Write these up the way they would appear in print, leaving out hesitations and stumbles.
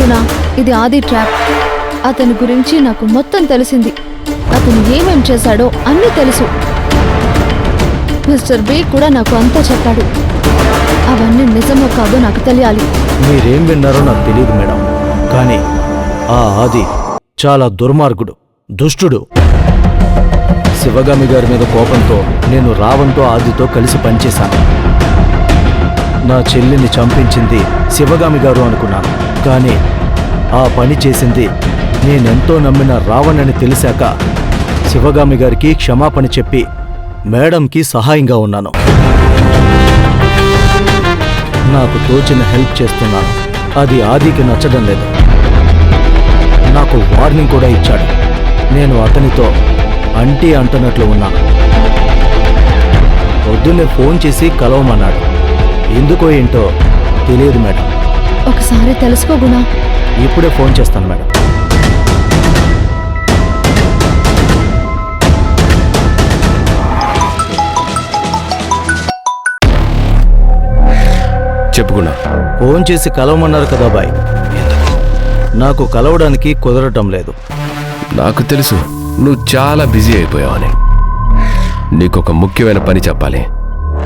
గుణ, ఇది ఆది ట్రాప్. అతని గురించి నాకు మొత్తం తెలిసింది. అతను ఏమేం చేశాడో అన్నీ తెలుసు. మిస్టర్ బి కూడా నాకు అంతా చెప్పాడు. అవన్నీ నిజమో కాదో నాకు తెలియాలి. మీరేం విన్నారో నాకు తెలియదు మేడం, కానీ ఆ ఆది చాలా దుర్మార్గుడు, దుష్టుడు. శివగామి గారి మీద కోపంతో నేను రావంతో ఆదితో కలిసి పనిచేశాను. నా చెల్లిని చంపించింది శివగామి గారు అనుకున్నాను, కానీ ఆ పని చేసింది నేనెంతో నమ్మిన రావణ్ అని తెలిసాక శివగామి గారికి క్షమాపణ చెప్పి మేడంకి సహాయంగా ఉన్నాను. నాకు తోచిన హెల్ప్ చేస్తున్నాను. అది ఆదికి నచ్చడం లేదు. నాకు వార్నింగ్ కూడా ఇచ్చాడు. నేను అతనితో అంటీ అంటున్నట్లు ఉన్నాను. పొద్దున్నే ఫోన్ చేసి కలవమన్నాడు. ఎందుకో ఏంటో తెలియదు మేడం. ఒకసారి తెలుసుకో గుణ. ఇప్పుడే ఫోన్ చేస్తాను మేడం. చెప్పుకున్నా. ఫోన్ చేసి కలవమన్నారు కదా బాయ్. నాకు కలవడానికి కుదరటం లేదు. నాకు తెలుసు నువ్వు చాలా బిజీ అయిపోయావని. నీకొక ముఖ్యమైన పని చెప్పాలి.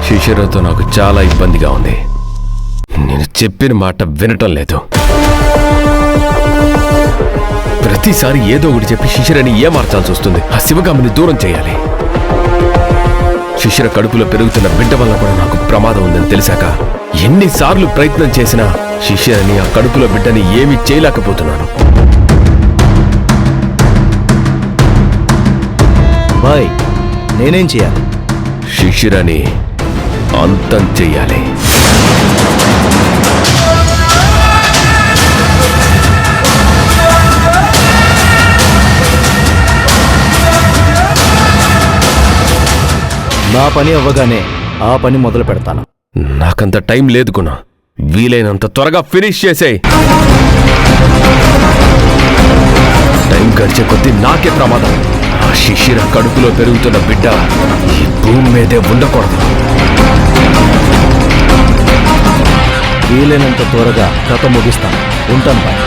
శిశిరతో నాకు చాలా ఇబ్బందిగా ఉంది. నేను చెప్పిన మాట వినటం లేదు. ప్రతిసారి ఏదో ఒకటి చెప్పి శిశిరని ఏమార్చాల్సి వస్తుంది. ఆ శివగామిని దూరం చేయాలి. శిశిర కడుపులో పెరుగుతున్న బిడ్డ వల్ల కూడా నాకు ప్రమాదం ఉందని తెలిసాక ఎన్నిసార్లు ప్రయత్నం చేసినా శిశిరని, ఆ కడుపులో బిడ్డని ఏమీ చేయలేకపోతున్నాను. బాయ్, నేనేం చేయాలి? శిశిరని అంతం చెయ్యాలి. నా పని అవ్వగానే ఆ పని మొదలు పెడతాను. నాకంత టైం లేదు గుణ. వీలైనంత త్వరగా ఫినిష్ చేసేయ్. టైం గడిచే కొద్దీ నాకే ప్రమాదం. ఆ శిశిర కడుపులో పెరుగుతున్న బిడ్డ ఈ భూమి మీదే ఉండకూడదు. వీలైనంత త్వరగా కథ ముగిస్తాను. ఉంటాను బాయ్.